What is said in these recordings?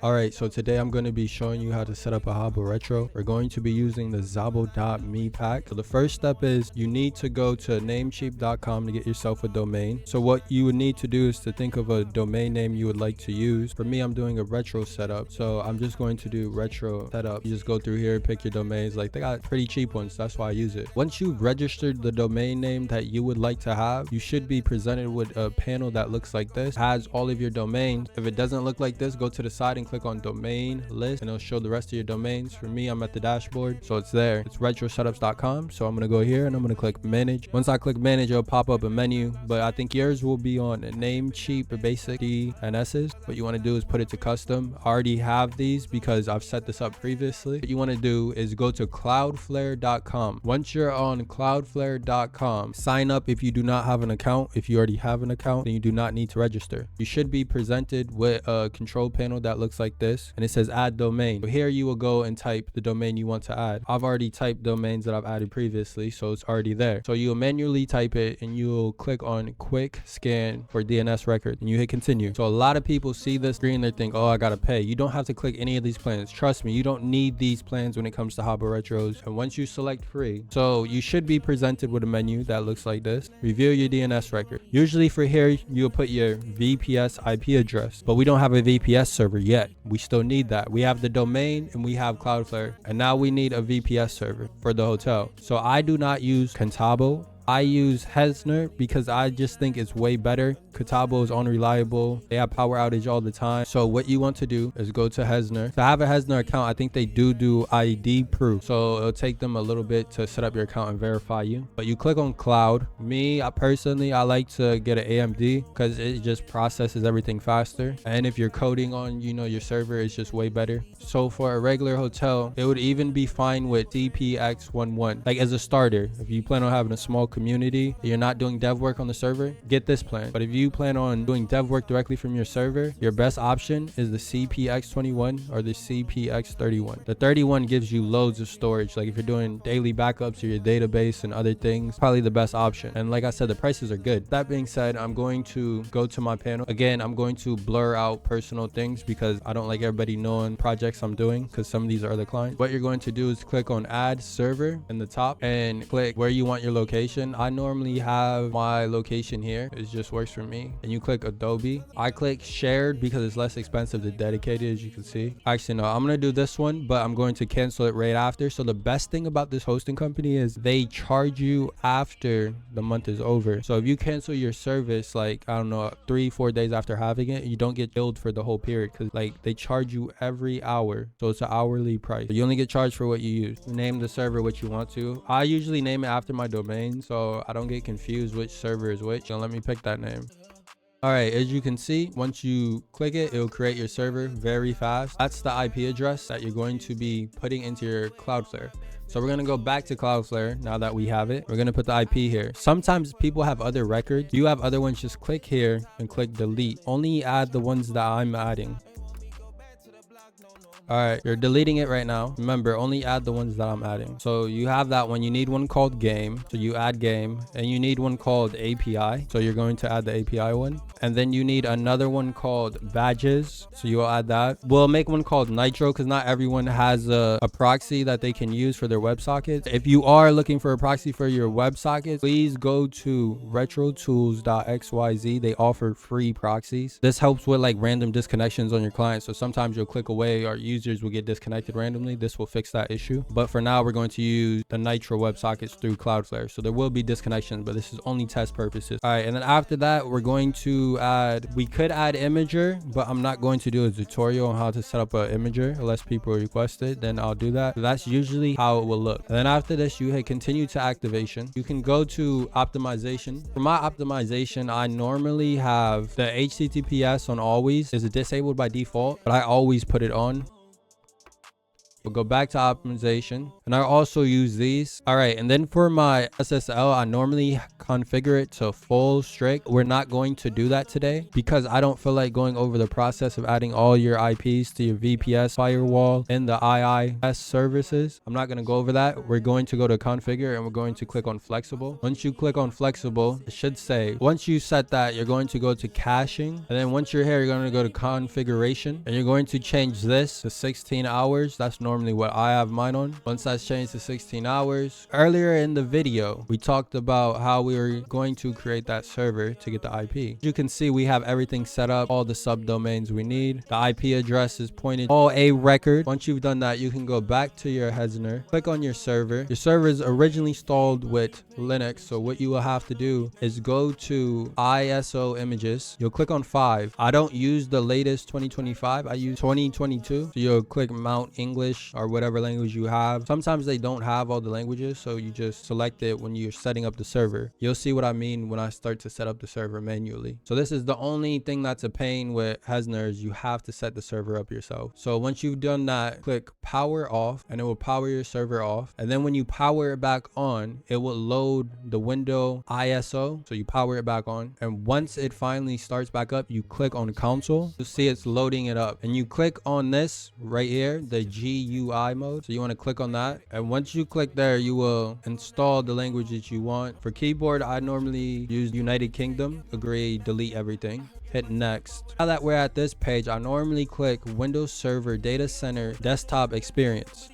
Alright, so today I'm going to be showing you how to set up a Habbo retro. We're going to be using the Zabbo.me pack. So the first step is you need to go to namecheap.com to get yourself a domain. So what you would need to do is to think of a domain name you would like to use. For me, I'm doing a retro setup. So I'm just going to do retro setup. You just go through here, pick your domains. Like, they got pretty cheap ones. That's why I use it. Once you've registered the domain name that you would like to have, you should be presented with a panel that looks like this. It has all of your domains. If it doesn't look like this, go to the side and click on domain list and it'll show the rest of your domains. For me, I'm at the dashboard, so it's there. It's retrosetups.com. So I'm going to go here and I'm going to click manage. Once I click manage, it'll pop up a menu, but I think yours will be on Namecheap basic DNSs. What you want to do is put it to custom. I already have these because I've set this up previously. What you want to do is go to cloudflare.com. Once you're on cloudflare.com, sign up if you do not have an account. If you already have an account, then you do not need to register. You should be presented with a control panel that looks like this, and it says add domain. So here you will go and type the domain you want to add. I've already typed domains that I've added previously, so it's already there. So you'll manually type it and you'll click on quick scan for DNS record and you hit continue. So a lot of people see this screen, they think, oh, I gotta pay. You don't have to click any of these plans. Trust me, you don't need these plans when it comes to Habbo retros. And once you select free, so you should be presented with a menu that looks like this. Review your DNS record. Usually for here, you'll put your VPS IP address, but we don't have a VPS server yet. We still need that. We have the domain and we have Cloudflare, and now we need a VPS server for the hotel. So I do not use Habbo. I use HETZNER because I just think it's way better. Habbo is unreliable. They have power outage all the time. So what you want to do is go to HETZNER. To have a HETZNER account, I think they do ID proof. So it'll take them a little bit to set up your account and verify you. But you click on cloud. I personally like to get an AMD because it just processes everything faster. And if you're coding on, your server, it's just way better. So for a regular hotel, it would even be fine with CPX11. Like as a starter, if you plan on having a small community, you're not doing dev work on the server, get this plan. But if you plan on doing dev work directly from your server, your best option is the CPX21 or the CPX31. The 31 gives you loads of storage. Like if you're doing daily backups to your database and other things, probably the best option. And like I said, the prices are good. That being said, I'm going to go to my panel. Again, I'm going to blur out personal things because I don't like everybody knowing projects I'm doing because some of these are other clients. What you're going to do is click on add server in the top and click where you want your location. I normally have my location here. It just works for me. And you click Adobe. I click shared because it's less expensive than dedicated, as you can see. Actually, no, I'm going to do this one, but I'm going to cancel it right after. So the best thing about this hosting company is they charge you after the month is over. So if you cancel your service, like, I don't know, 3-4 days after having it, you don't get billed for the whole period because like they charge you every hour. So it's an hourly price. You only get charged for what you use. Name the server what you want to. I usually name it after my domain, so I don't get confused which server is which. So let me pick that name. All right, as you can see, once you click it, it'll create your server very fast. That's the IP address that you're going to be putting into your Cloudflare. So we're going to go back to Cloudflare now that we have it. We're going to put the IP here. Sometimes people have other records. You have other ones, just click here and click delete. Only add the ones that I'm adding. All right, you're deleting it right now. Remember, only add the ones that I'm adding. So you have that one. You need one called game. So you add game, and you need one called API. So you're going to add the API one. And then you need another one called badges. So you'll add that. We'll make one called Nitro because not everyone has a proxy that they can use for their WebSockets. If you are looking for a proxy for your WebSockets, please go to retrotools.xyz. They offer free proxies. This helps with like random disconnections on your client. So sometimes you'll click away or users will get disconnected randomly. This will fix that issue. But for now, we're going to use the Nitro WebSockets through Cloudflare. So there will be disconnections, but this is only test purposes. All right, and then after that, we're going to we could add Imager, but I'm not going to do a tutorial on how to set up an Imager unless people request it. Then I'll do that. So that's usually how it will look. And then after this, you hit continue to activation. You can go to optimization. For my optimization, I normally have the HTTPS on always. Is it disabled by default? But I always put it on. We'll go back to optimization, and I also use these. All right, and then for my SSL, I normally configure it to full strict. We're not going to do that today because I don't feel like going over the process of adding all your IPs to your VPS firewall and the IIS services. I'm not going to go over that. We're going to go to configure and we're going to click on flexible. Once you click on flexible, it should say, once you set that, you're going to go to caching. And then once you're here, you're going to go to configuration and you're going to change this to 16 hours. That's normally what I have mine on. Once that's changed to 16 hours, earlier in the video, we talked about how we were going to create that server to get the IP. As you can see, we have everything set up, all the subdomains we need. The IP address is pointed all a record. Once you've done that, you can go back to your HETZNER, click on your server. Your server is originally installed with Linux, so what you will have to do is go to ISO images. You'll click on 5. I don't use the latest 2025. I use 2022. So you'll click Mount English or whatever language you have. Sometimes they don't have all the languages, so you just select it when you're setting up the server. You'll see what I mean when I start to set up the server manually. So this is the only thing that's a pain with HETZNER is you have to set the server up yourself. So once you've done that, click power off and it will power your server off. And then when you power it back on, it will load the window ISO. So you power it back on. And once it finally starts back up, you click on console. You'll see it's loading it up. And you click on this right here, the GUI mode. So you want to click on that. And once you click there, you will install the language that you want. For keyboard, I normally use United Kingdom. Agree, delete everything. Hit next. Now that we're at this page, I normally click Windows Server Data Center Desktop Experience.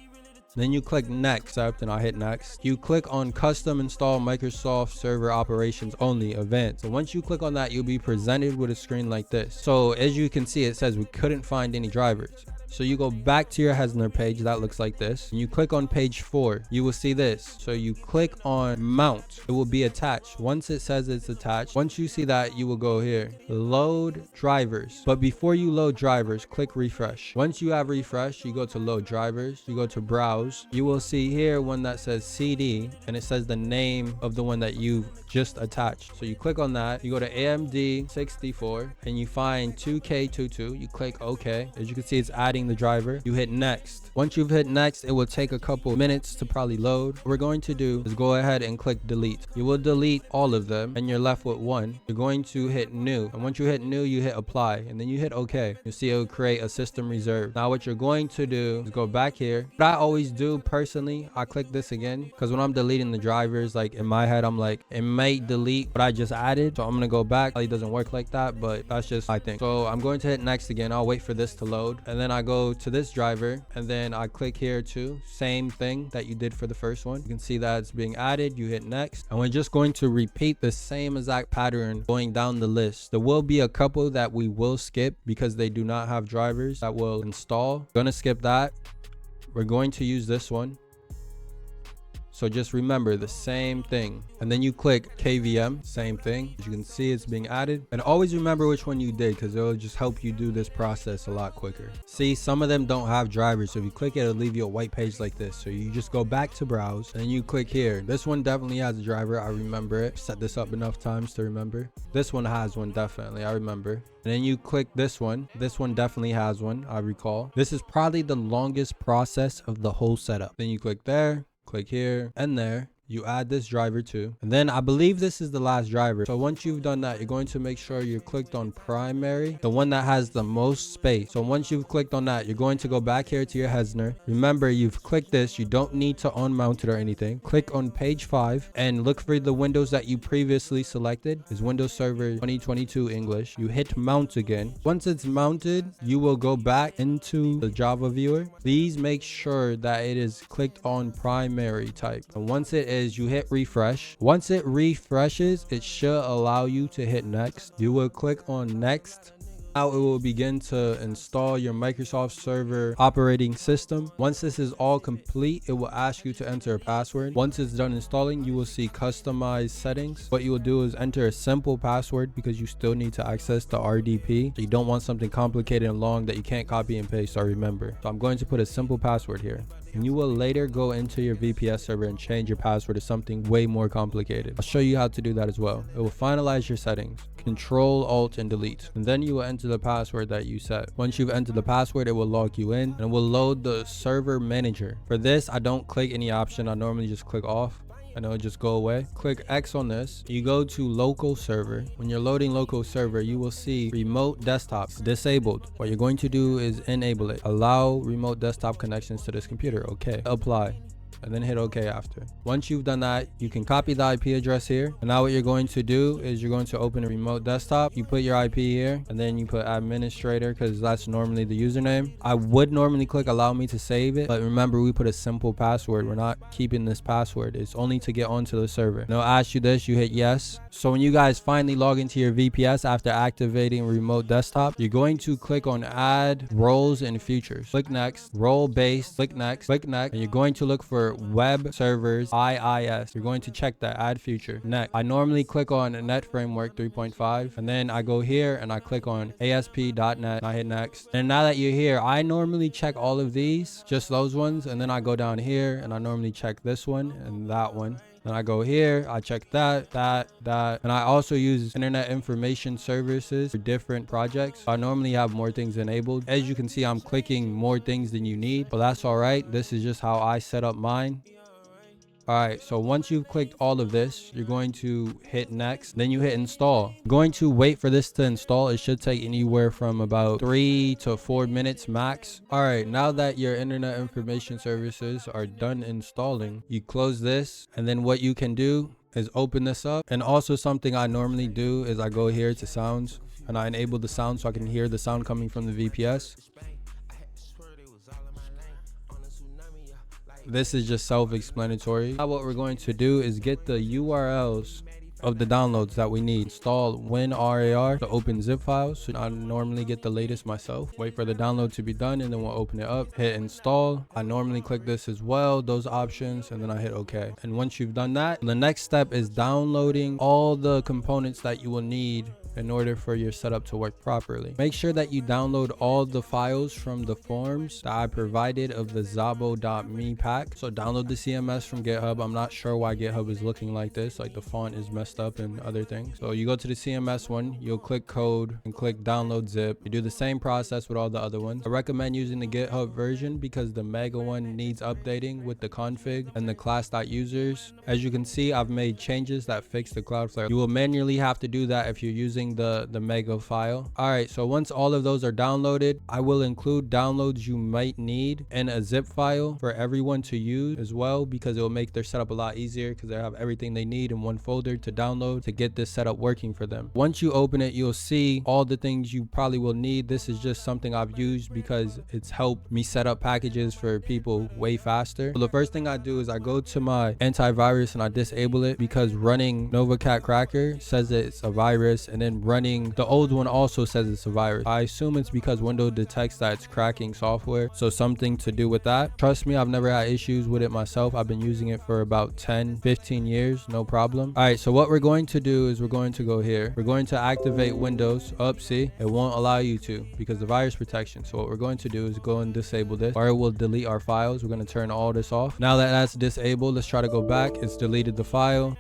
Then you click next, and I hit next. You click on custom install Microsoft Server Operations Only Advanced. So once you click on that, you'll be presented with a screen like this. So as you can see, it says we couldn't find any drivers. So you go back to your HETZNER page that looks like this, and you click on page 4. You will see this. So you click on mount. It will be attached. Once it says it's attached, once you see that, you will go here, load drivers. But before you load drivers, click refresh. Once you have refresh, you go to load drivers. You go to browse. You will see here one that says CD, and it says the name of the one that you've just attached. So you click on that. You go to AMD 64, and you find 2K22. You click OK. As you can see, it's adding the driver. You hit next. Once you've hit next, it will take a couple minutes to probably load. What we're going to do is go ahead and click delete. You will delete all of them and you're left with one. You're going to hit new, and once you hit new, you hit apply, and then you hit OK. You see it will create a system reserve. Now what you're going to do is go back here. What I always do personally, I click this again because when I'm deleting the drivers, like in my head, I'm like, it might delete what I just added, so I'm gonna go back. It doesn't work like that, but that's just my thing. So I'm going to hit next again. I'll wait for this to load, and then I go to this driver, and then I click here too. Same thing that you did for the first one. You can see that it's being added. You hit next, and we're just going to repeat the same exact pattern going down the list. There will be a couple that we will skip because they do not have drivers that will install. Gonna skip that. We're going to use this one. So just remember the same thing. And then you click KVM, same thing. As you can see, it's being added. And always remember which one you did because it'll just help you do this process a lot quicker. See, some of them don't have drivers. So if you click it, it'll leave you a white page like this. So you just go back to browse and you click here. This one definitely has a driver. I remember it. Set this up enough times to remember. This one has one, definitely. I remember. And then you click this one. This one definitely has one, I recall. This is probably the longest process of the whole setup. Then you click there. Click here and there. You add this driver too. And then I believe this is the last driver. So once you've done that, you're going to make sure you're clicked on primary, the one that has the most space. So once you've clicked on that, you're going to go back here to your HETZNER. Remember, you've clicked this. You don't need to unmount it or anything. Click on page 5 and look for the windows that you previously selected. Is Windows Server 2022 English. You hit mount again. Once it's mounted, you will go back into the Java viewer. Please make sure that it is clicked on primary type. And once it is, you hit refresh. Once it refreshes, it should allow you to hit next. You will click on next. Now it will begin to install your Microsoft Server operating system. Once this is all complete, it will ask you to enter a password. Once it's done installing, you will see customized settings. What you will do is enter a simple password because you still need to access the RDP. So you don't want something complicated and long that you can't copy and paste or remember. So I'm going to put a simple password here. And you will later go into your VPS server and change your password to something way more complicated. I'll show you how to do that as well. It will finalize your settings. Control Alt and delete, and then you will enter the password that you set. Once you've entered the password, it will log you in and it will load the server manager. For this, I don't click any option. I normally just click off and it'll just go away. Click X on this. You go to local server. When you're loading local server, you will see remote desktops disabled. What you're going to do is enable it. Allow remote desktop connections to this computer. Okay, apply, and then hit OK after. Once you've done that, you can copy the IP address here. And now what you're going to do is you're going to open a remote desktop. You put your IP here and then you put administrator because that's normally the username. I would normally click allow me to save it, but remember we put a simple password. We're not keeping this password. It's only to get onto the server. And it'll ask you this, you hit yes. So when you guys finally log into your VPS after activating remote desktop, you're going to click on add roles and features. Click next, role based, click next, and you're going to look for web servers IIS. You're going to check that, add feature. Next, I normally click on Net Framework 3.5 and then I go here and I click on ASP.NET and I hit next. And now that you're here, I normally check all of these, just those ones, and then I go down here and I normally check this one and that one. Then I go here, I check that, and I also use Internet Information Services for different projects. I normally have more things enabled. As you can see, I'm clicking more things than you need, but that's all right. This is just how I set up mine. All right, so once you've clicked all of this, you're going to hit next, then you hit install. You're going to wait for this to install. It should take anywhere from about 3 to 4 minutes max. All right, now that your Internet Information Services are done installing, you close this, and then what you can do is open this up. And also something I normally do is I go here to sounds and I enable the sound so I can hear the sound coming from the VPS. This is just self-explanatory. Now what we're going to do is get the URLs of the downloads that we need. Install WinRAR to open zip files. So I normally get the latest myself. Wait for the download to be done and then we'll open it up. Hit install. I normally click this as well, those options, and then I hit OK. And once you've done that, the next step is downloading all the components that you will need in order for your setup to work properly. Make sure that you download all the files from the forms that I provided of the Zabbo.me-pack. So download the CMS from GitHub. I'm not sure why GitHub is looking like this, like the font is messed up and other things. So you go to the CMS one, you'll click code and click download zip. You do the same process with all the other ones. I recommend using the GitHub version because the mega one needs updating with the config and the class.users. As you can see, I've made changes that fix the Cloudflare. You will manually have to do that if you're using the mega file. All right, so once all of those are downloaded, I will include downloads you might need in a zip file for everyone to use as well, because it will make their setup a lot easier because they have everything they need in one folder to download to get this setup working for them. Once you open it, you'll see all the things you probably will need. This is just something I've used because it's helped me set up packages for people way faster. So the first thing I do is I go to my antivirus and I disable it because running Novacat Cracker says it's a virus, and then running the old one also says it's a virus. I assume it's because Windows detects that it's cracking software, so something to do with that. Trust me, I've never had issues with it myself. I've been using it for about 10-15 years, no problem. All right, so what we're going to do is we're going to go here. We're going to activate Windows. See, it won't allow you to because the virus protection. So what we're going to do is go and disable this, or it will delete our files. We're going to turn all this off. Now that that's disabled, let's try to go back. It's deleted the file.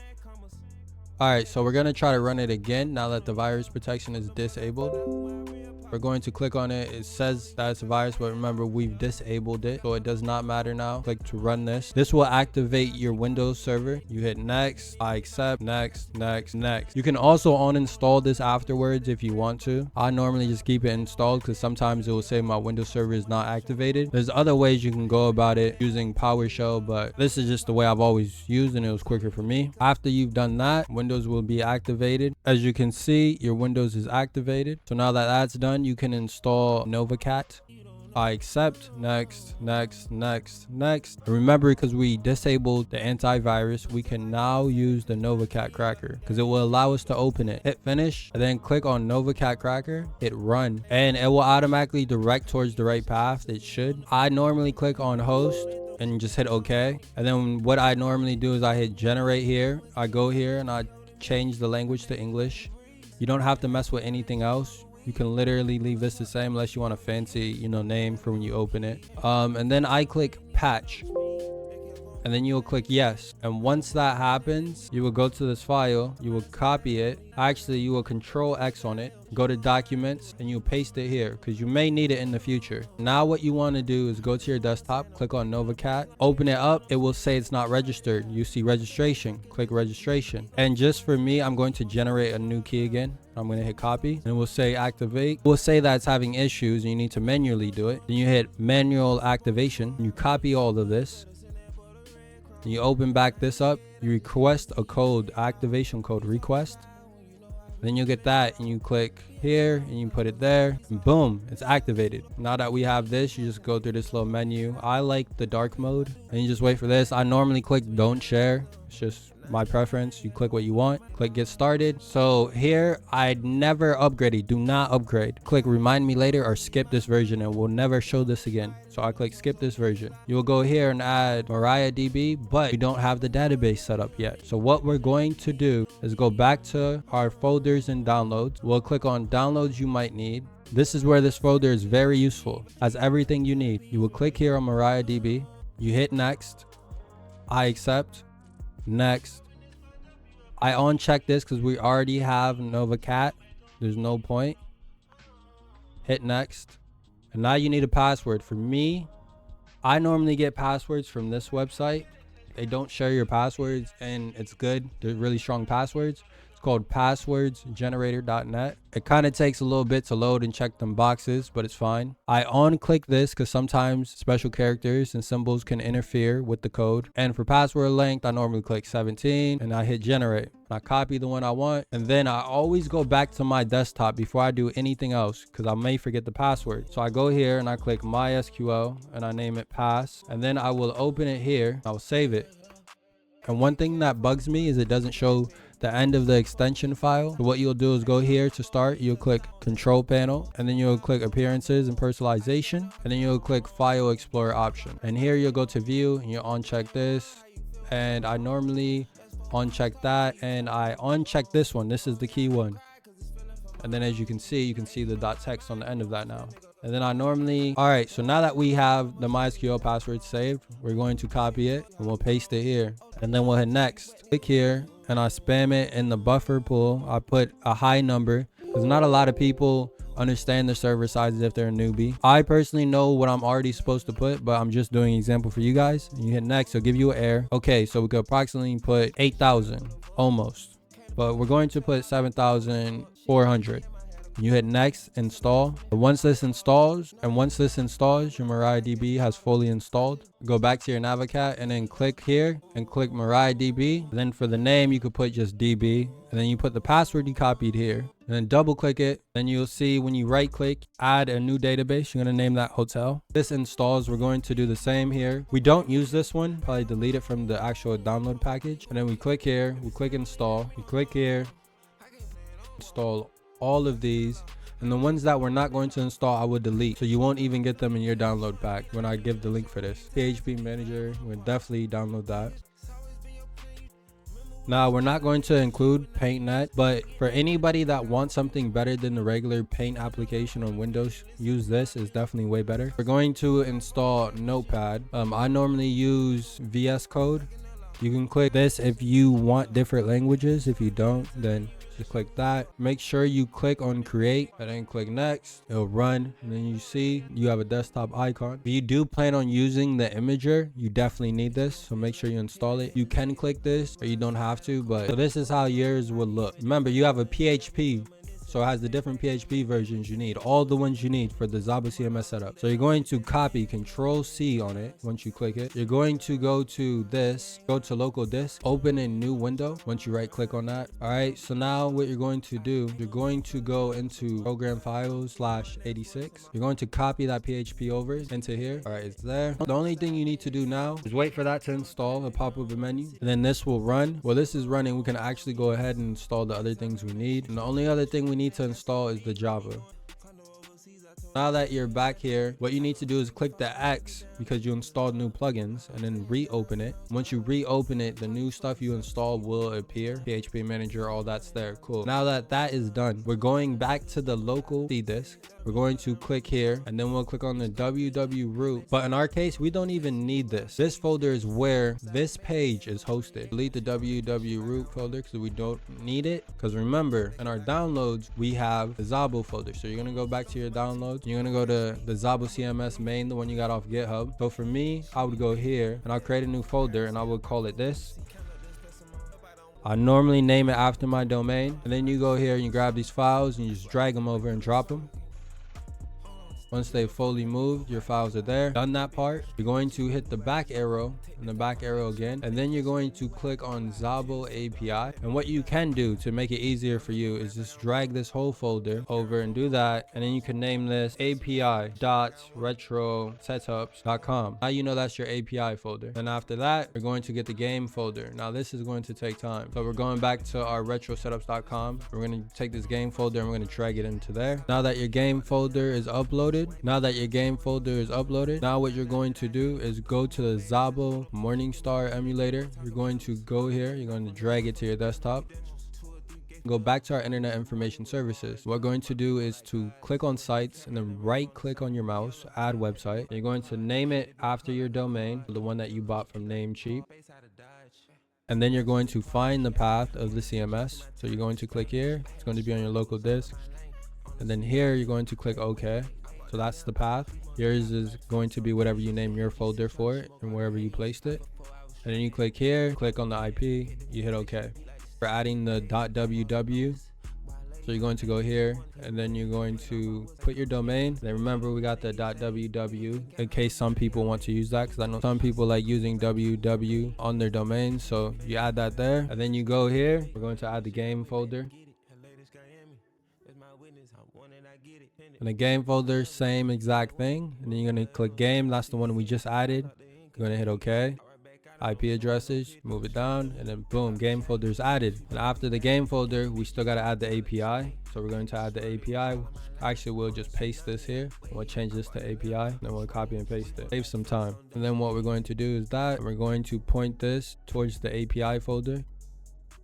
All right, so we're going to try to run it again now that the virus protection is disabled. We're going to click on it. It says that it's a virus, but remember, we've disabled it, so it does not matter now. Click to run this. This will activate your Windows server. You hit next, I accept, next. You can also uninstall this afterwards if you want to. I normally just keep it installed because sometimes it will say my Windows server is not activated. There's other ways you can go about it using PowerShell, but this is just the way I've always used and it was quicker for me. After you've done that, Windows will be activated. As you can see, your Windows is activated. So now that that's done, you can install Novacat. I accept, next. Remember, because we disabled the antivirus, we can now use the Novacat Cracker because it will allow us to open it. Hit finish and then click on Novacat Cracker, hit run, and it will automatically direct towards the right path. It should. I normally click on host and just hit OK. And then what I normally do is I hit generate here. I go here and I change the language to English. You don't have to mess with anything else. You can literally leave this the same unless you want a fancy, name for when you open it. And then I click patch. and then you'll click yes. And once that happens, you will go to this file, you will copy it. Actually, you will Control X on it, go to documents, and you'll paste it here because you may need it in the future. Now what you want to do is go to your desktop, click on NovaCat, open it up. It will say it's not registered. You see registration, click registration. And just for me, I'm going to generate a new key again. I'm going to hit copy and we'll say activate. We'll say that it's having issues and you need to manually do it. Then you hit manual activation. You copy all of this. You open back this up. You request a code, activation code request. Then you'll get that and you click here and you put it there and boom, it's activated. Now that we have this, you just go through this little menu. I like the dark mode and you just wait for this. I normally click don't share. It's just my preference. You click what you want, click get started. So here I'd never upgrade it. Do not upgrade. Click remind me later or skip this version and we'll never show this again. So I click skip this version. You will go here and add MariaDB, but we don't have the database set up yet. So what we're going to do is go back to our folders and downloads. We'll click on downloads you might need. This is where this folder is very useful. Has everything you need. You will click here on MariaDB. You hit next. I accept. Next. I uncheck this because we already have NovaCat. There's no point. Hit next. And now you need a password. For me, I normally get passwords from this website. They don't share your passwords and it's good. They're really strong passwords. It's called passwordsgenerator.net. It kind of takes a little bit to load and check them boxes, but it's fine. I unclick this because sometimes special characters and symbols can interfere with the code. And for password length, I normally click 17 and I hit generate. I copy the one I want and then I always go back to my desktop before I do anything else because I may forget the password. So I go here and I click MySQL and I name it pass and then I will open it here. I'll save it. And one thing that bugs me is it doesn't show the end of the extension file. So what you'll do is go here to start. You'll click control panel and then you'll click appearances and personalization and then you'll click file explorer option. And here you'll go to view and you'll uncheck this. And I normally uncheck that and I uncheck this one. This is the key one. And then as you can see the .text on the end of that now. And then I normally, all right, so now that we have the MySQL password saved, we're going to copy it and we'll paste it here. And then we'll hit next. Click here and I spam it in the buffer pool. I put a high number because not a lot of people understand the server sizes if they're a newbie. I personally know what I'm already supposed to put, but I'm just doing an example for you guys. And you hit next, it'll give you an error. Okay, so we could approximately put 8,000 almost, but we're going to put 7,400. You hit next, install. Once this installs, your MariaDB has fully installed. Go back to your NovaCat and then click here and click MariaDB. And then for the name, you could put just DB. And then you put the password you copied here. And then double click it. Then you'll see when you right click, add a new database. You're going to name that hotel. This installs. We're going to do the same here. We don't use this one. Probably delete it from the actual download package. And then we click here. We click install. We click here. Install all of these, and the ones that we're not going to install I would delete, so you won't even get them in your download pack when I give the link for this. PHP manager, we'll definitely download that. Now we're not going to include PaintNet, but for anybody that wants something better than the regular Paint application on Windows, use this. Is definitely way better. We're going to install Notepad. I normally use VS Code. You can click this if you want different languages. If you don't, then just click that. Make sure you click on create and then click next. It'll run and then you see you have a desktop icon. If you do plan on using the imager, you definitely need this, so make sure you install it. You can click this or you don't have to, but so this is how yours would look. Remember, you have a PHP, so it has the different PHP versions you need, all the ones you need for the Zabbo CMS setup. So you're going to copy Control C on it. Once you click it, you're going to go to this, go to local disk, open a new window once you right click on that. All right, so now what you're going to do, you're going to go into program files /86. You're going to copy that PHP over into here. All right, it's there. The only thing you need to do now is wait for that to install, a pop-up menu, and then this will run. While this is running, we can actually go ahead and install the other things we need. And the only other thing we need to install is the Java. Now that you're back here, what you need to do is click the X because you installed new plugins, and then reopen it. Once you reopen it, the new stuff you installed will appear. PHP manager, all that's there. Cool. Now that that is done, we're going back to the local C disk. We're going to click here, and then we'll click on the www root. But in our case, we don't even need this. This folder is where this page is hosted. Delete the www root folder because we don't need it. Because remember, in our downloads, we have the Zabbo folder. So you're going to go back to your downloads. You're going to go to the Zabbo CMS main, the one you got off GitHub. So for me, I would go here and I'll create a new folder and I would call it this. I normally name it after my domain, and then you go here and you grab these files and you just drag them over and drop them. Once they've fully moved, your files are there. Done that part, you're going to hit the back arrow and the back arrow again, and then you're going to click on Zabbo API. And what you can do to make it easier for you is just drag this whole folder over and do that, and then you can name this api.retrotools.xyz. Now you know that's your API folder. And after that, we're going to get the game folder. Now this is going to take time, so we're going back to our retrosetups.com. We're going to take this game folder and we're going to drag it into there. Now that your game folder is uploaded, now what you're going to do is go to the Zabbo Morningstar emulator. You're going to go here, you're going to drag it to your desktop. Go back to our internet information services. What we're going to do is to click on sites and then right click on your mouse, add website. You're going to name it after your domain, the one that you bought from Namecheap. And then you're going to find the path of the CMS. So you're going to click here, it's going to be on your local disk. And then here you're going to click OK. So that's the path. Yours is going to be whatever you name your folder for it and wherever you placed it. And then you click here, click on the IP, you hit OK. We're adding the .ww. So you're going to go here and then you're going to put your domain. Then remember, we got the .ww in case some people want to use that, because I know some people like using www on their domain. So you add that there, and then you go here. We're going to add the game folder. In the game folder, same exact thing, and then you're going to click game. That's the one we just added. You're going to hit OK. IP addresses, move it down, and then boom, game folder is added. And after the game folder, we still got to add the API. So we're going to add the API. Actually, we'll just paste this here. We'll change this to API, and then we'll copy and paste it. Save some time. And then what we're going to do is that we're going to point this towards the API folder.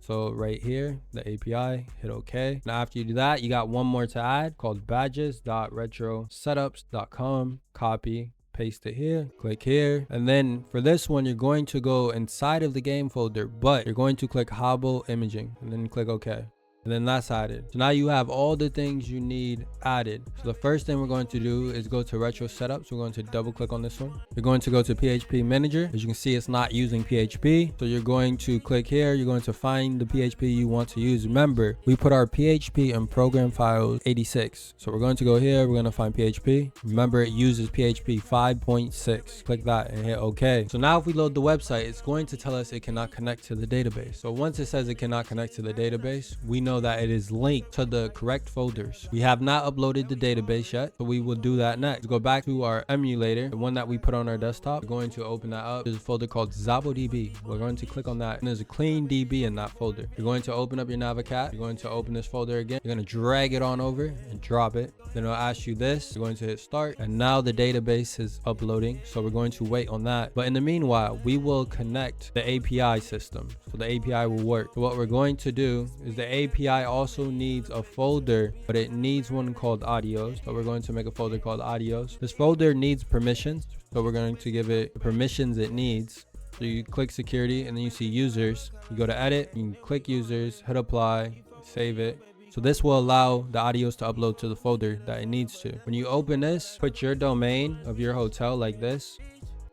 So right here, the API, hit OK. Now after you do that, you got one more to add called badges.retrosetups.com. Copy, paste it here, click here. And then for this one, you're going to go inside of the game folder, but you're going to click Habbo imaging and then click OK. And then that's added. So now you have all the things you need added. So the first thing we're going to do is go to retro setups. We're going to double click on this one. You're going to go to PHP manager. As you can see, it's not using PHP. So you're going to click here. You're going to find the PHP you want to use. Remember, we put our PHP in program files 86. So we're going to go here. We're going to find PHP. Remember, it uses PHP 5.6. Click that and hit OK. So now if we load the website, it's going to tell us it cannot connect to the database. So once it says it cannot connect to the database, we know that it is linked to the correct folders. We have not uploaded the database yet, so we will do that next. Go back to our emulator, the one that we put on our desktop. We're going to open that up. There's a folder called ZabboDB. We're going to click on that, and there's a clean DB in that folder. You're going to open up your Navicat. You're going to open this folder again. You're going to drag it on over and drop it. Then it'll ask you this. You're going to hit start, and now the database is uploading, so we're going to wait on that. But in the meanwhile, we will connect the API system, so the API will work. So what we're going to do is the API also needs a folder, but it needs one called audios. So we're going to make a folder called audios. This folder needs permissions, so we're going to give it the permissions it needs. So you click security and then you see users. You go to edit, you can click users, hit apply, save it. So this will allow the audios to upload to the folder that it needs to. When you open this, put your domain of your hotel like this,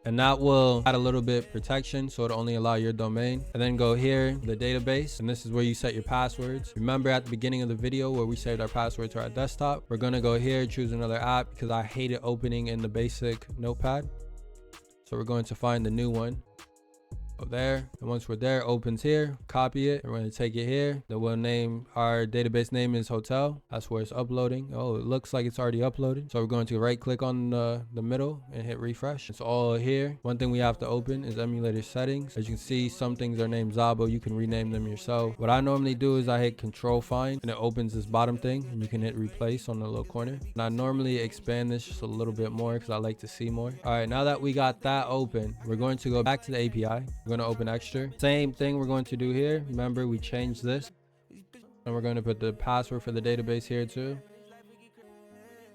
and that will add a little bit protection, so it'll only allow your domain. And then go here, the database, and this is where you set your passwords. Remember at the beginning of the video where we saved our password to our desktop? We're gonna go here, choose another app, because I hate it opening in the basic notepad. So we're going to find the new one. Go there, and once we're there, opens here, copy it. We're going to take it here. Then we'll name our database name is hotel. That's where it's uploading. Oh, it looks like it's already uploaded. So we're going to right click on the middle and hit refresh. It's all here. One thing we have to open is emulator settings. As you can see, some things are named Zabbo. You can rename them yourself. What I normally do is I hit control find and it opens this bottom thing, and you can hit replace on the little corner. And I normally expand this just a little bit more because I like to see more. All right, now that we got that open, we're going to go back to the API. We're going to open extra. Same thing we're going to do here. Remember, we changed this. And we're going to put the password for the database here too.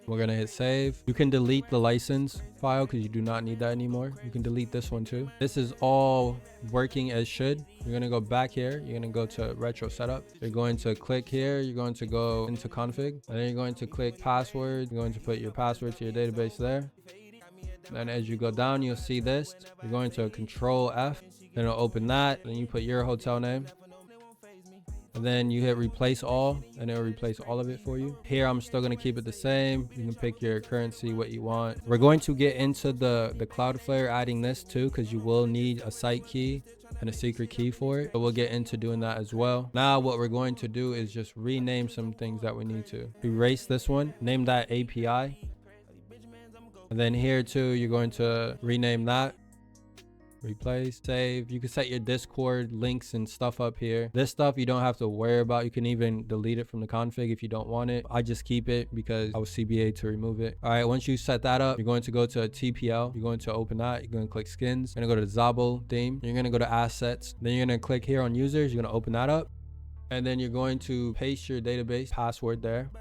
We're going to hit save. You can delete the license file because you do not need that anymore. You can delete this one too. This is all working as should. You're going to go back here. You're going to go to retro setup. You're going to click here. You're going to go into config. And then you're going to click password. You're going to put your password to your database there. Then as you go down, you'll see this. You're going to control F. Then it'll open that. Then you put your hotel name. And then you hit replace all, and it'll replace all of it for you. Here, I'm still going to keep it the same. You can pick your currency, what you want. We're going to get into the Cloudflare, adding this too, because you will need a site key and a secret key for it. So we'll get into doing that as well. Now, what we're going to do is just rename some things that we need to. Erase this one, name that API. And then here too, you're going to rename that. Replace, save. You can set your Discord links and stuff up here. This stuff you don't have to worry about. You can even delete it from the config if you don't want it. I just keep it because I was CBA to remove it. All right, once you set that up, you're going to go to a TPL. You're going to open that. You're going to click skins. You're going to go to Zabbo theme. You're going to go to assets. Then you're going to click here on users. You're going to open that up. And then you're going to paste your database password there.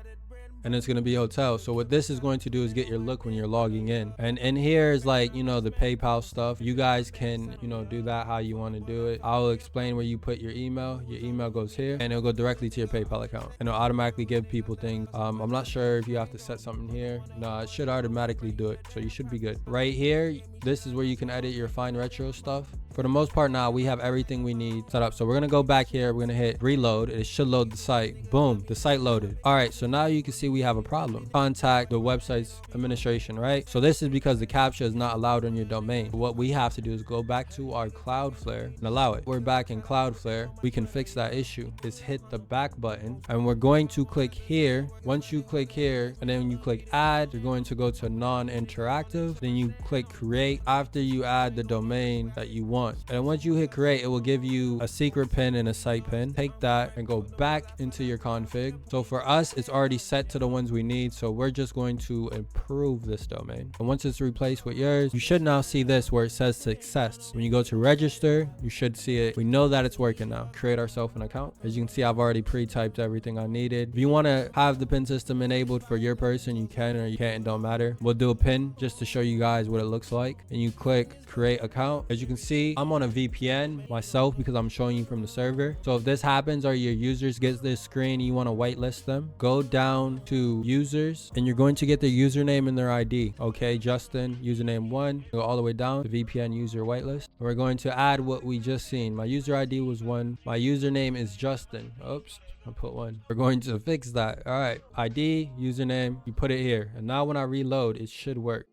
And it's going to be hotel. So what this is going to do is get your look when you're logging in. And here is like, you know, the PayPal stuff. You guys can, you know, do that how you want to do it. I'll explain where you put your email. Your email goes here and it'll go directly to your PayPal account. And it'll automatically give people things. I'm not sure if you have to set something here. No, it should automatically do it. So you should be good. Right here, this is where you can edit your Find Retro stuff. For the most part now, we have everything we need set up. So we're going to go back here. We're going to hit reload. It should load the site. Boom, the site loaded. All right, so now you can see we have a problem. Contact the website's administration, right? So this is because the CAPTCHA is not allowed on your domain. What we have to do is go back to our Cloudflare and allow it. We're back in Cloudflare. We can fix that issue. Just hit the back button and we're going to click here. Once you click here and then when you click add, you're going to go to non-interactive. Then you click create after you add the domain that you want. And once you hit create, it will give you a secret pin and a site pin. Take that and go back into your config. So for us, it's already set to the ones we need. So we're just going to improve this domain. And once it's replaced with yours, you should now see this where it says success. When you go to register, you should see it. We know that it's working now. Create ourselves an account. As you can see, I've already pre-typed everything I needed. If you want to have the pin system enabled for your person, you can or you can't. It don't matter. We'll do a pin just to show you guys what it looks like. And you click create account. As you can see, I'm on a VPN myself because I'm showing you from the server. So if this happens or your users get this screen, you want to whitelist them, go down to users and you're going to get their username and their ID. Okay, Justin, username 1, go all the way down to VPN user whitelist. We're going to add what we just seen. My user ID was 1. My username is Justin. Oops, I put 1. We're going to fix that. All right, ID, username, you put it here. And now when I reload, it should work.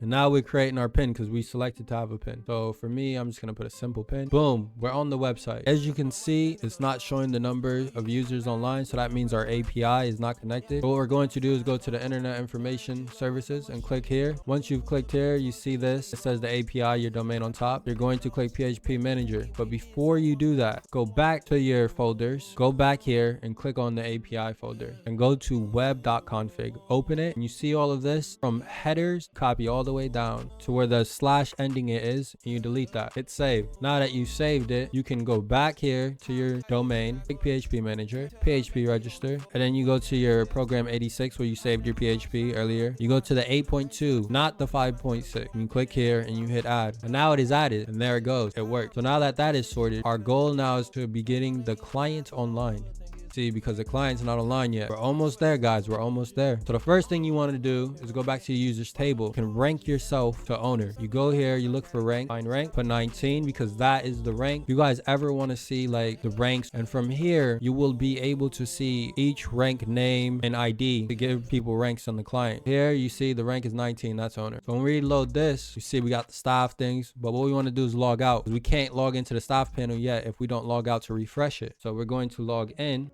And now we're creating our pin because we selected to have a pin. So for me, I'm just going to put a simple pin. Boom, we're on the website. As you can see, it's not showing the number of users online. So that means our API is not connected. So what we're going to do is go to the Internet Information Services and click here. Once you've clicked here, you see this. It says the API, your domain on top. You're going to click PHP Manager. But before you do that, go back to your folders. Go back here and click on the API folder and go to web.config. Open it and you see all of this from headers. Copy all the way down to where the slash ending it is and you delete that. Hit save. Now that you saved it, you can go back here to your domain, click PHP Manager, PHP register, and then you go to your program 86 where you saved your PHP earlier. You go to the 8.2, not the 5.6. You click here and you hit add. And now it is added and there it goes. It worked. So now that that is sorted, our goal now is to be getting the client online. See, because the client's not online yet. We're almost there, guys. We're almost there. So the first thing you want to do is go back to your users table. You can rank yourself to owner. You go here, you look for rank, find rank, put 19 because that is the rank. If you guys ever want to see like the ranks, and from here you will be able to see each rank name and ID to give people ranks on the client. Here you see the rank is 19, that's owner. So when we reload this, you see we got the staff things, but what we want to do is log out. We can't log into the staff panel yet if we don't log out to refresh it. So we're going to log in.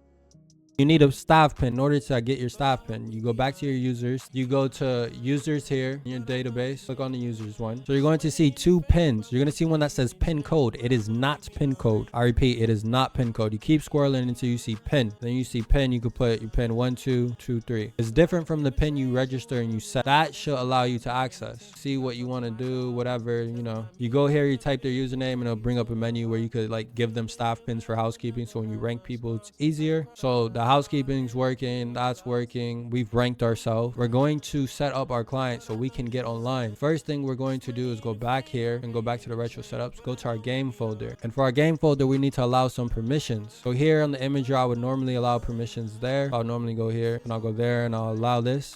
You need a staff pin in order to get your staff pin. You go back to your users. You go to users here in your database. Click on the users one. So you're going to see 2 pins. You're going to see one that says pin code. It is not pin code. I repeat, it is not pin code. You keep scrolling until you see pin. Then you see pin. You could put your pin 1, 2, 2, 3. It's different from the pin you register and you set. That should allow you to access. See what you want to do, whatever, you know. You go here, you type their username, and it'll bring up a menu where you could like give them staff pins for housekeeping. So when you rank people, it's easier. So the housekeeping's working, that's working. We've ranked ourselves. We're going to set up our client so we can get online. First thing we're going to do is go back here and go back to the retro setups, go to our game folder. And for our game folder, we need to allow some permissions. So here on the imager, I would normally allow permissions there. I'll normally go here and I'll go there and I'll allow this.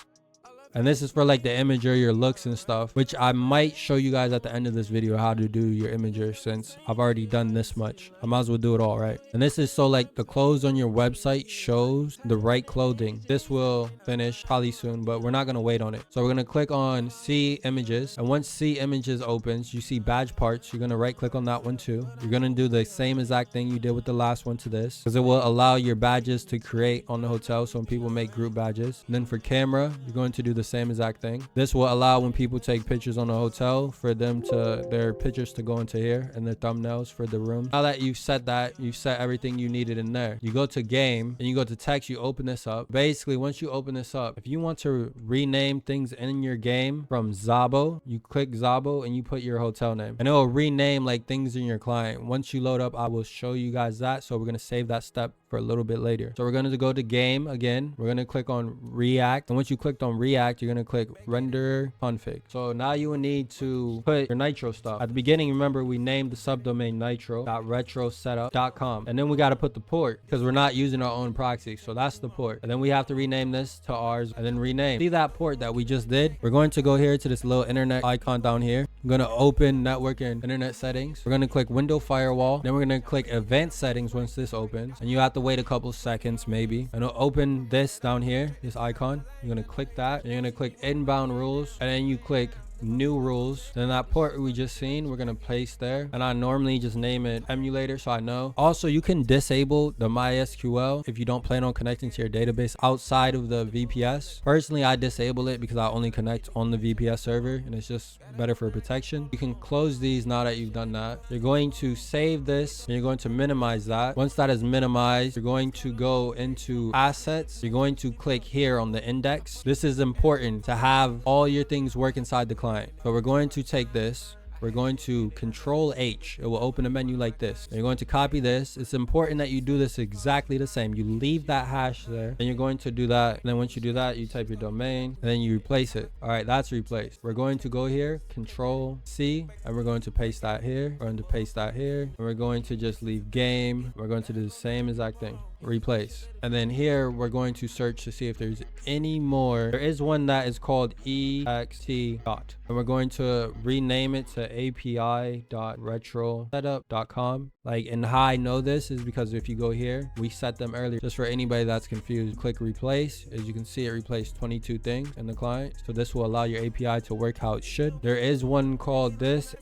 And this is for like the imager, your looks and stuff, which I might show you guys at the end of this video how to do your imager, since I've already done this much. I might as well do it all, right? And this is so like the clothes on your website shows the right clothing. This will finish probably soon, but we're not going to wait on it. So we're going to click on see images. And once see images opens, you see badge parts. You're going to right click on that one too. You're going to do the same exact thing you did with the last one to this, because it will allow your badges to create on the hotel. So when people make group badges, and then for camera, you're going to do the same exact thing. This will allow when people take pictures on the hotel for them to their pictures to go into here and their thumbnails for the room. Now that you've set that, you've set everything you needed in there. You go to game and you go to text, you open this up. Basically, once you open this up, if you want to rename things in your game from Zabbo, you click Zabbo and you put your hotel name and it will rename like things in your client. Once you load up, I will show you guys that. So we're going to save that step for a little bit later. So we're going to go to game again. We're going to click on React. And once you clicked on React, you're going to click render config. So now you will need to put your Nitro stuff. At the beginning, remember we named the subdomain nitro.retrotools.xyz. And then we got to put the port because we're not using our own proxy. So that's the port. And then we have to rename this to ours and then rename. See that port that we just did? We're going to go here to this little internet icon down here. I'm going to open network and internet settings. We're going to click window firewall. Then we're going to click advanced settings once this opens. And you have to wait a couple seconds maybe, and it'll open this down here, this icon. You're going to click that, and you're going to click inbound rules, and then you click new rules. Then that port we just seen, we're going to place there, and I normally just name it Emulator so I know. Also, you can disable the MySQL if you don't plan on connecting to your database outside of the VPS. Personally, I disable it because I only connect on the VPS server and it's just better for protection. You can close these now that you've done that. You're going to save this and you're going to minimize that. Once that is minimized, you're going to go into assets. You're going to click here on the index. This is important to have all your things work inside the client. So we're going to take this. We're going to Control H. It will open a menu like this. And you're going to copy this. It's important that you do this exactly the same. You leave that hash there and you're going to do that. And then once you do that, you type your domain and then you replace it. All right, that's replaced. We're going to go here, Control C, and we're going to paste that here. We're going to paste that here. And we're going to just leave game. We're going to do the same exact thing. Replace. And then here we're going to search to see if there's any more. There is one that is called ext dot, and we're going to rename it to api.retrosetup.com. Like, and how I know this is because if you go here, we set them earlier. Just for anybody that's confused, click replace. As you can see, it replaced 22 things in the client. So this will allow your API to work how it should. There is one called this.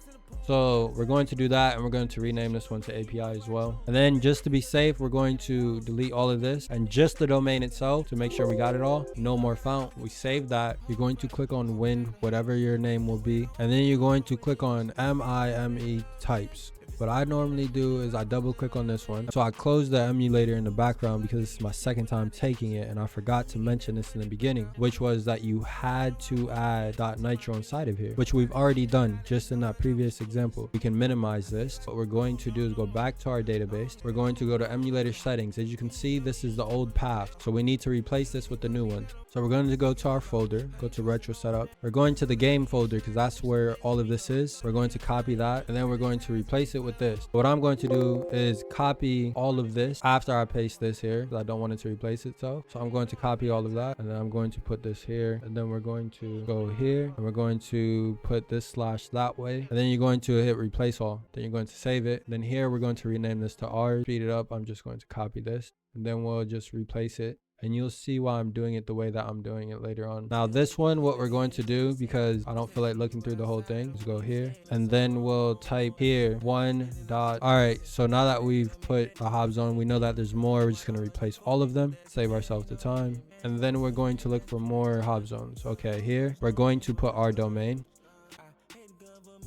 So we're going to do that, and we're going to rename this one to API as well. And then just to be safe, we're going to delete all of this and just the domain itself to make sure we got it all. No more font. We saved that. You're going to click on win, whatever your name will be. And then you're going to click on MIME types. What I normally do is I double click on this one. So I close the emulator in the background because this is my second time taking it, and I forgot to mention this in the beginning, which was that you had to add .nitro inside of here, which we've already done just in that previous example. We can minimize this. What we're going to do is go back to our database. We're going to go to emulator settings. As you can see, this is the old path, so we need to replace this with the new one. So we're going to go to our folder, go to retro setup. We're going to the game folder because that's where all of this is. We're going to copy that and then we're going to replace it with this. What I'm going to do is copy all of this after I paste this here because I don't want it to replace itself. So I'm going to copy all of that and then I'm going to put this here and then we're going to go here and we're going to put this slash that way and then you're going to hit replace all. Then you're going to save it. Then here we're going to rename this to R. Speed it up. I'm just going to copy this and then we'll just replace it. And you'll see why I'm doing it the way that I'm doing it later on. Now this one, what we're going to do, because I don't feel like looking through the whole thing, is go here and then we'll type here 1 dot. All right, so now that we've put a habzone, we know that there's more. We're just going to replace all of them, save ourselves the time. And then we're going to look for more habzones. Okay, here we're going to put our domain.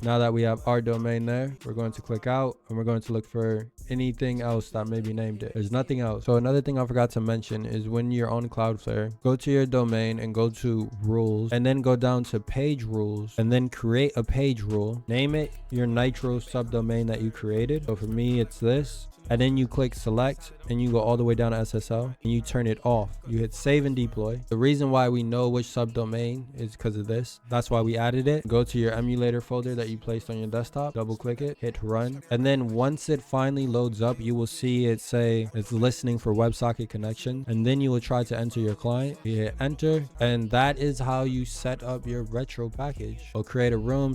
Now that we have our domain there, we're going to click out and we're going to look for anything else that maybe named it. There's nothing else. So another thing I forgot to mention is when you're on Cloudflare, go to your domain and go to rules and then go down to page rules and then create a page rule. Name it your Nitro subdomain that you created. So for me, it's this. And then you click select and you go all the way down to SSL and you turn it off. You hit save and deploy. The reason why we know which subdomain is because of this. That's why we added it. Go to your emulator folder that you placed on your desktop, double click it, hit run. And then once it finally loads up, you will see it say it's listening for WebSocket connection. And then you will try to enter your client. You hit enter. And that is how you set up your retro package. So create a room.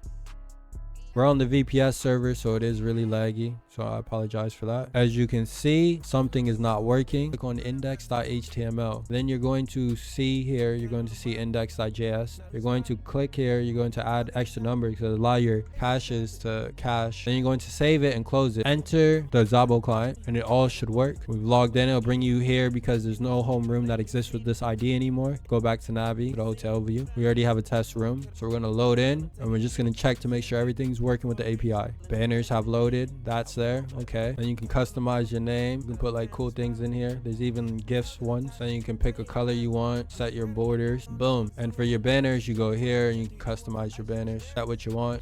We're on the VPS server, so it is really laggy. So I apologize for that. As you can see, something is not working. Click on index.html. Then you're going to see here, you're going to see index.js. You're going to click here. You're going to add extra numbers to allow your caches to cache. Then you're going to save it and close it. Enter the Zabbo client and it all should work. We've logged in. It'll bring you here because there's no home room that exists with this ID anymore. Go back to Navi, the hotel view. We already have a test room. So we're going to load in and we're just going to check to make sure everything's working with the API. Banners have loaded. That's there. Okay, then you can customize your name. You can put like cool things in here. There's even gifts ones. Then you can pick a color you want, set your borders, boom. And for your banners, you go here and you can customize your banners, set what you want.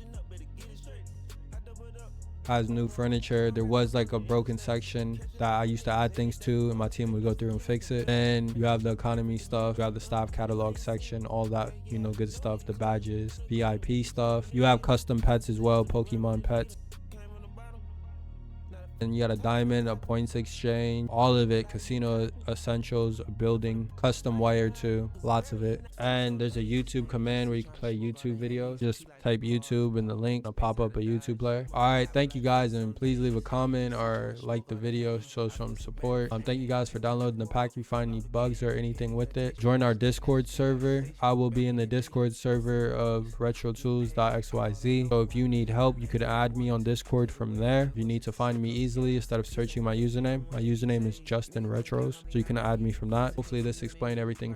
Has new furniture. There was like a broken section that I used to add things to and my team would go through and fix it. And you have the economy stuff, you have the staff catalog section, all that, you know, good stuff, the badges, VIP stuff. You have custom pets as well, Pokemon pets. And you got a diamond, a points exchange, all of it, casino essentials, building, custom wire too, lots of it. And there's a YouTube command where you can play YouTube videos. Just type YouTube in the link, it'll pop up a YouTube player. All right, thank you guys, and please leave a comment or like the video, show some support. Thank you guys for downloading the pack. If you find any bugs or anything with it, join our Discord server. I will be in the Discord server of retrotools.xyz. So if you need help, you could add me on Discord from there. If you need to find me easily instead of searching my username is Justin Retros, so you can add me from that. Hopefully this explained everything